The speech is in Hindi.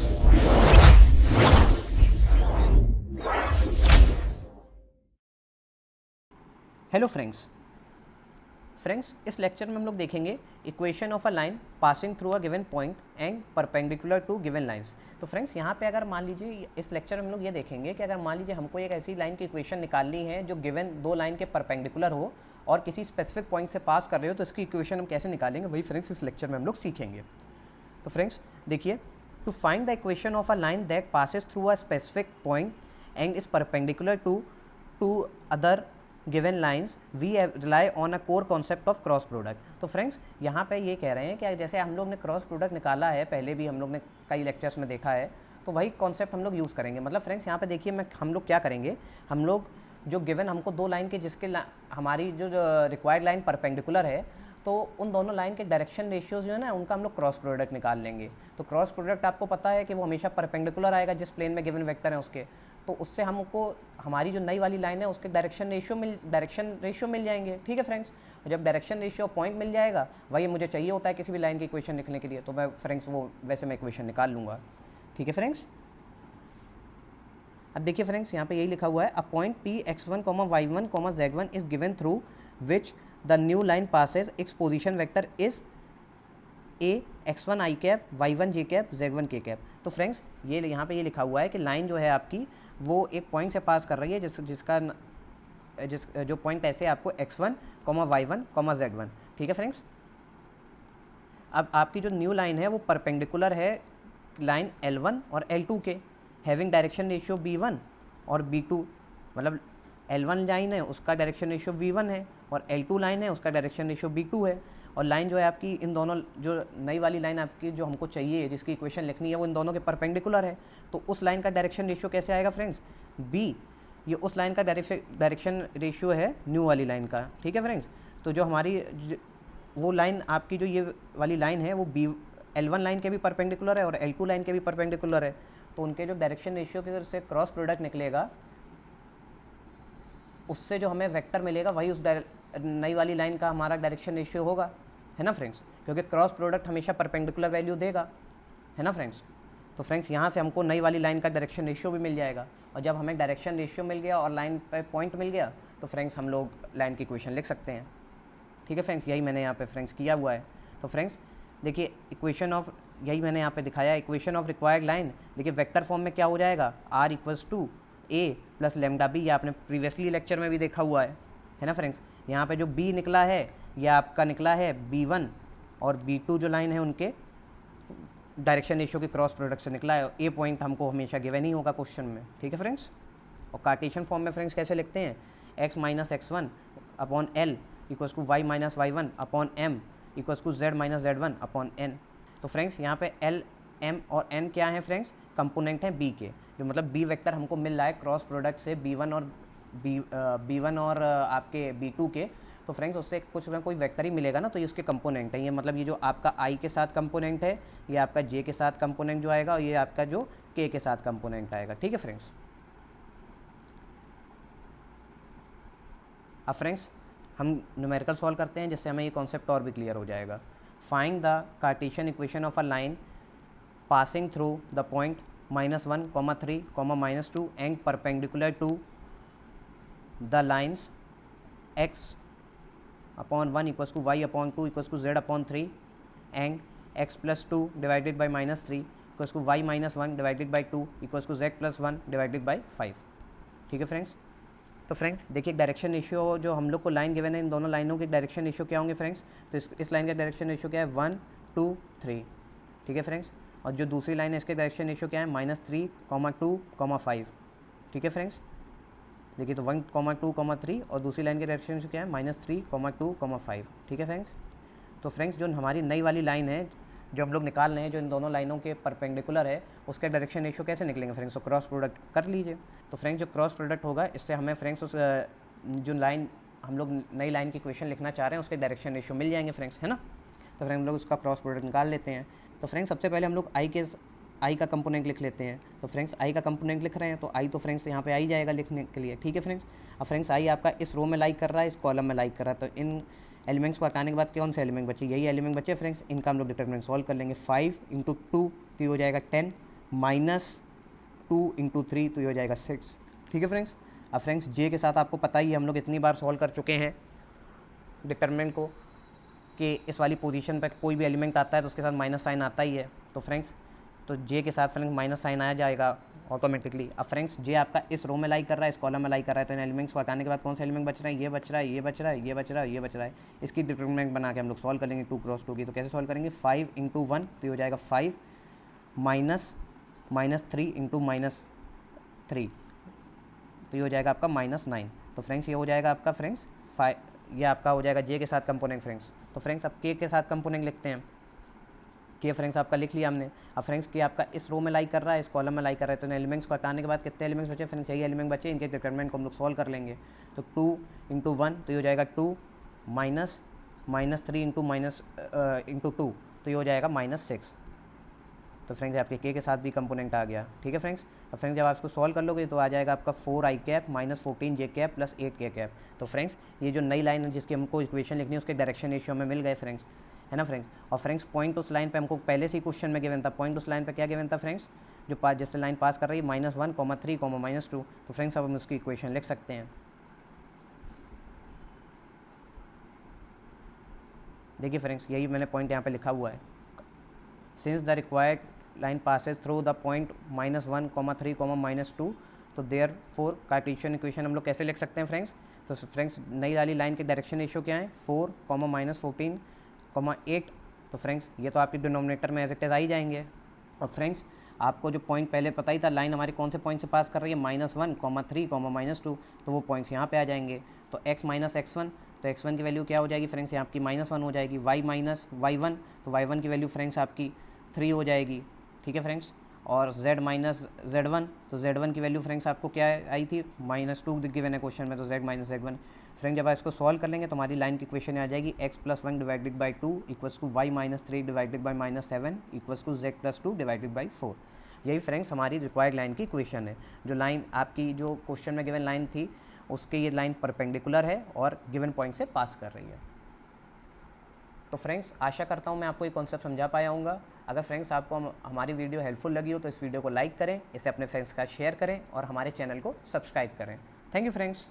हेलो फ्रेंड्स, इस लेक्चर में हम लोग देखेंगे equation of a line passing through a given point and perpendicular to given lines. तो फ्रेंड्स यहाँ पे अगर मान लीजिए इस लेक्चर में हम लोग ये देखेंगे कि अगर मान लीजिए हमको एक ऐसी लाइन की इक्वेशन निकालनी है जो गिवन दो लाइन के परपेंडिकुलर हो और किसी स्पेसिफिक पॉइंट से पास कर रहे हो, तो इसकी इक्वेशन हम कैसे निकालेंगे, वही फ्रेंड्स इस लेक्चर में हम लोग सीखेंगे। तो फ्रेंड्स देखिए, to find the equation of a line that passes through a specific point and is perpendicular to other given lines we rely on a core concept of cross product. तो फ्रेंड्स यहाँ पे ये कह रहे हैं कि जैसे हम लोग ने क्रॉस प्रोडक्ट निकाला है, पहले भी हम लोग ने कई लेक्चर्स में देखा है, तो वही कॉन्सेप्ट हम लोग यूज़ करेंगे। मतलब फ्रेंड्स यहाँ पे देखिए, हम लोग क्या करेंगे, हम लोग जो गिवन हमको दो लाइन के जिसके हमारी जो रिक्वायर्ड लाइन परपेंडिकुलर है, तो उन दोनों लाइन के डायरेक्शन रेशियोज जो है ना, उनका हम लोग क्रॉस प्रोडक्ट निकाल लेंगे। तो क्रॉस प्रोडक्ट आपको पता है कि वो हमेशा परपेंडिकुलर आएगा जिस प्लेन में गिवन वेक्टर है उसके, तो उससे हमको हमारी जो नई वाली लाइन है उसके डायरेक्शन रेशियो मिल जाएंगे। ठीक है फ्रेंड्स, जब डायरेक्शन रेशियो पॉइंट मिल जाएगा, वही मुझे चाहिए होता है किसी भी लाइन की इक्वेशन लिखने के लिए, तो मैं फ्रेंड्स वो वैसे मैं इक्वेशन निकाल लूँगा। ठीक है फ्रेंड्स, अब देखिए फ्रेंड्स यहाँ पे यही लिखा हुआ है, a point P x1, y1, z1 is given through which the new line passes its position vector is A x1 i cap, y1 j cap, z1 k cap. तो फ्रेंड्स ये यहाँ पे ये लिखा हुआ है कि लाइन जो है आपकी वो एक पॉइंट से पास कर रही है जो पॉइंट ऐसे आपको x1, y1, z1। ठीक है फ्रेंड्स, अब आपकी जो न्यू लाइन है वो परपेंडिकुलर है लाइन L1 और L2 के, हैविंग डायरेक्शन रेशियो B1 और B2। मतलब L1 लाइन है उसका डायरेक्शन रेशियो V1 है और L2 लाइन है उसका डायरेक्शन रेशियो B2 है। और लाइन जो है आपकी इन दोनों, जो नई वाली लाइन आपकी जो हमको चाहिए जिसकी इक्वेशन लिखनी है, वो इन दोनों के परपेंडिकुलर है। तो उस लाइन का डायरेक्शन रेशियो कैसे आएगा फ्रेंड्स, B। ये उस लाइन का डायरेक्शन रेशियो है न्यू वाली लाइन का। ठीक है फ्रेंड्स, तो जो हमारी वो लाइन आपकी जो ये वाली लाइन है वो L1 लाइन के भी परपेंडिकुलर है और L2 लाइन के भी परपेंडिकुलर है। तो उनके जो डायरेक्शन रेशियो के से क्रॉस प्रोडक्ट निकलेगा, उससे जो हमें वेक्टर मिलेगा वही उस नई वाली लाइन का हमारा डायरेक्शन रेशियो होगा, है ना फ्रेंड्स, क्योंकि क्रॉस प्रोडक्ट हमेशा परपेंडिकुलर वैल्यू देगा, है ना फ्रेंड्स। तो फ्रेंड्स यहाँ से हमको नई वाली लाइन का डायरेक्शन रेशियो भी मिल जाएगा, और जब हमें डायरेक्शन रेशियो मिल गया और लाइन पर पॉइंट मिल गया, तो फ्रेंड्स हम लोग लाइन की इक्वेशन लिख सकते हैं। ठीक है फ्रेंड्स, यही मैंने यहाँ पे फ्रेंड्स किया हुआ है। तो फ्रेंड्स देखिए, इक्वेशन ऑफ, यही मैंने यहाँ पे दिखाया, इक्वेशन ऑफ रिक्वायर्ड लाइन देखिए वेक्टर फॉर्म में क्या हो जाएगा, r equals to a plus lambda B. ये आपने प्रीवियसली लेक्चर में भी देखा हुआ है ना फ्रेंड्स। यहाँ पे जो b निकला है ये आपका निकला है b1 और b2 जो लाइन है उनके डायरेक्शन रेशियो के क्रॉस प्रोडक्ट से निकला है। ए पॉइंट हमको हमेशा गिवन ही होगा क्वेश्चन में। ठीक है फ्रेंड्स, और कार्टेशियन फॉर्म में फ्रेंड्स कैसे लिखते हैं, x minus x1 upon l equals to y minus y1 upon m equals to z minus z1 upon n। तो फ्रेंड्स यहाँ पे l, m और n क्या है फ्रेंड्स, कंपोनेंट हैं b के, जो मतलब b वेक्टर हमको मिल रहा है क्रॉस प्रोडक्ट से B1 और आपके B2 के। तो फ्रेंड्स उससे कुछ ना कोई वेक्टर ही मिलेगा ना, तो ये उसके कंपोनेंट है। ये मतलब ये जो आपका i के साथ कंपोनेंट है, ये आपका j के साथ कंपोनेंट जो आएगा, और ये आपका जो k के साथ कंपोनेंट आएगा। ठीक है फ्रेंड्स, अब फ्रेंड्स हम न्यूमेरिकल सॉल्व करते हैं जिससे हमें ये कॉन्सेप्ट और भी क्लियर हो जाएगा। Find the Cartesian equation of a line passing through the point -1, -3, -2 and perpendicular to the lines x upon 1 equals to y upon 2 equals to z upon 3 and x plus 2 divided by -3 equals to y minus 1 divided by 2 equals to z plus 1 divided by 5। ठीक है फ्रेंड्स, तो फ्रेंड्स देखिए डायरेक्शन रेशियो जो हम लोग को लाइन गिवन है, इन दोनों लाइनों के डायरेक्शन रेशियो क्या होंगे फ्रेंड्स, तो इस लाइन का डायरेक्शन रेशियो क्या है, 1, 2, 3। ठीक है फ्रेंड्स, और जो दूसरी लाइन है इसके डायरेक्शन रेशियो क्या है, -3, 2, 5। ठीक है फ्रेंड्स, देखिए तो 1, 2, 3 और दूसरी लाइन के डायरेक्शन रेशियो क्या है, -3, 2, 5। ठीक है फ्रेंड्स, तो फ्रेंड्स जो हमारी नई वाली लाइन है जो हम लोग निकाल रहे हैं, जो इन दोनों लाइनों के परपेंडिकुलर है, उसके डायरेक्शन रेशियो कैसे निकलेंगे फ्रेंड्स, तो क्रॉस प्रोडक्ट कर लीजिए। तो फ्रेंड्स जो क्रॉस प्रोडक्ट होगा, इससे हमें फ्रेंड्स उस जो लाइन हम लोग नई लाइन की इक्वेशन लिखना चाह रहे हैं उसके डायरेक्शन रेशियो मिल जाएंगे फ्रेंड्स, है ना। तो फ्रेंड्स हम लोग उसका क्रॉस प्रोडक्ट निकाल लेते हैं। तो फ्रेंड्स सबसे पहले हम लोग आई का कंपोनेंट लिख लेते हैं। तो फ्रेंड्स आई का कंपोनेंट लिख रहे हैं, तो आई तो फ्रेंड्स यहाँ पे आई जाएगा लिखने के लिए। ठीक है फ्रेंड्स, अब फ्रेंड्स आई आपका इस रो में लाइक कर रहा है, इस कॉलम में लाइक कर रहा है, तो इन एलिमेंट्स को हटाने के बाद कौन से एलिमेंट बचे, यही एलिमेंट बचे फ्रेंड्स। इनका हम लोग डिटरमिनेंट सॉल्व कर लेंगे। 5 × 2 तो हो जाएगा 10, -2 × 3 तो ये हो जाएगा 6। ठीक है फ्रेंड्स। अब फ्रेंड्स जे के साथ आपको पता ही है, हम लोग इतनी बार सॉल्व कर चुके हैं डिटरमिनेंट को कि इस वाली पोजीशन पर कोई भी एलिमेंट आता है तो उसके साथ माइनस साइन आता ही है। तो फ्रेंड्स तो जे के साथ फ्रेंड्स माइनस साइन आ जाएगा ऑटोमेटिकली। अब फ्रेंड्स जे आपका इस रो में लाई कर रहा है, इस कॉलम में लाई कर रहा है, तो इन एलिमेंट्स को हटाने के बाद कौन सा एलिमेंट बच रहा है, ये बच रहा है, ये बच रहा है, ये बच रहा है, ये बच रहा है। इसकी डिटरमिनेंट बना के हम लोग सॉल्व करेंगे 2 × 2 की। तो कैसे सॉल्व करेंगे, 5 × 1 तो ये हो जाएगा 5 -3 × -3 तो ये हो जाएगा आपका -9। तो फ्रेंड्स ये हो जाएगा आपका फ्रेंड्स 5, ये आपका हो जाएगा जे के साथ कंपोनेंट फ्रेंड्स। तो फ्रेंड्स अब के साथ कंपोनेंट लिखते हैं। के फ्रेंड्स आपका लिख लिया हमने। अब फ्रेंड्स के आपका इस रो में लाई कर रहा है, इस कॉलम में लाई कर रहा है, तो इन एलिमेंट्स को हटाने के बाद कितने एलिमेंट्स बचे फ्रेंड्स, यही एलिमेंट बचे, इनके डिटरमिनेंट को हम लोग सॉल्व कर लेंगे। तो 2 × 1 तो ये हो जाएगा 2 -3 × 2 तो ये हो जाएगा -6। तो फ्रेंड्स आपके के साथ भी कंपोनेंट आ गया। ठीक है फ्रेंड्स। अब फ्रेंड्स जब आप इसको सॉल्व कर लोगे तो आ जाएगा आपका 4i cap -14 j cap + 8k cap. तो फ्रेंड्स ये जो नई लाइन है जिसकी हमको इक्वेशन लिखनी है उसके डायरेक्शन रेशियो में मिल गए फ्रेंड्स, है ना फ्रेंड्स। और फ्रेंड्स पॉइंट उस लाइन पे हमको पहले से ही क्वेश्चन में गिवन था, पॉइंट उस लाइन पे क्या गिवन था फ्रेंड्स, जो पास जैसे लाइन पास कर रही है -1, -3, -2। तो फ्रेंड्स अब हम उसकी इक्वेशन लिख सकते हैं। देखिए फ्रेंड्स यही मैंने पॉइंट यहाँ पे लिखा हुआ है, since the required line Passage through the point -1, -3, -2 तो देयर फोर कार्टेशियन इक्वेशन हम लोग कैसे लिख सकते हैं फ्रेंड्स। तो फ्रेंड्स नई वाली लाइन के डायरेक्शन रेशियो क्या है, 4, -14, 8। तो फ्रेंड्स ये तो आपके डिनोमिनेटर में एज इट इज आ ही जाएंगे। और फ्रेंड्स आपको जो पॉइंट पहले पता ही था, लाइन हमारी कौन से पॉइंट से पास कर रही है, -1, -3, -2, तो वो पॉइंट्स यहाँ पे आ जाएंगे। तो x - x1 तो x1 की वैल्यू क्या हो जाएगी फ्रेंड्स, यहाँ आपकी -1 हो जाएगी। y - y1 तो y1 की वैल्यू फ्रेंड्स आपकी 3 हो जाएगी। ठीक है फ्रेंड्स। और z - z1 तो z1 की वैल्यू फ्रेंड्स आपको क्या आई थी, -2 गिवन है क्वेश्चन में, तो z - z1। फ्रेंड्स जब आप इसको सॉल्व कर लेंगे तो हमारी लाइन की इक्वेशन आ जाएगी x + 1 / 2 = y - 3 / -7 = z + 2 / 4। यही फ्रेंड्स हमारी रिक्वायर्ड लाइन की इक्वेशन है। जो लाइन आपकी जो क्वेश्चन में गिवन लाइन थी उसके ये लाइन परपेंडिकुलर है और गिवन पॉइंट से पास कर रही है। तो फ्रेंड्स आशा करता हूँ मैं आपको ये कॉन्सेप्ट समझा पाया हूँगा। अगर फ्रेंड्स आपको हमारी वीडियो हेल्पफुल लगी हो तो इस वीडियो को लाइक करें, इसे अपने फ्रेंड्स का शेयर करें और हमारे चैनल को सब्सक्राइब करें। Thank you friends.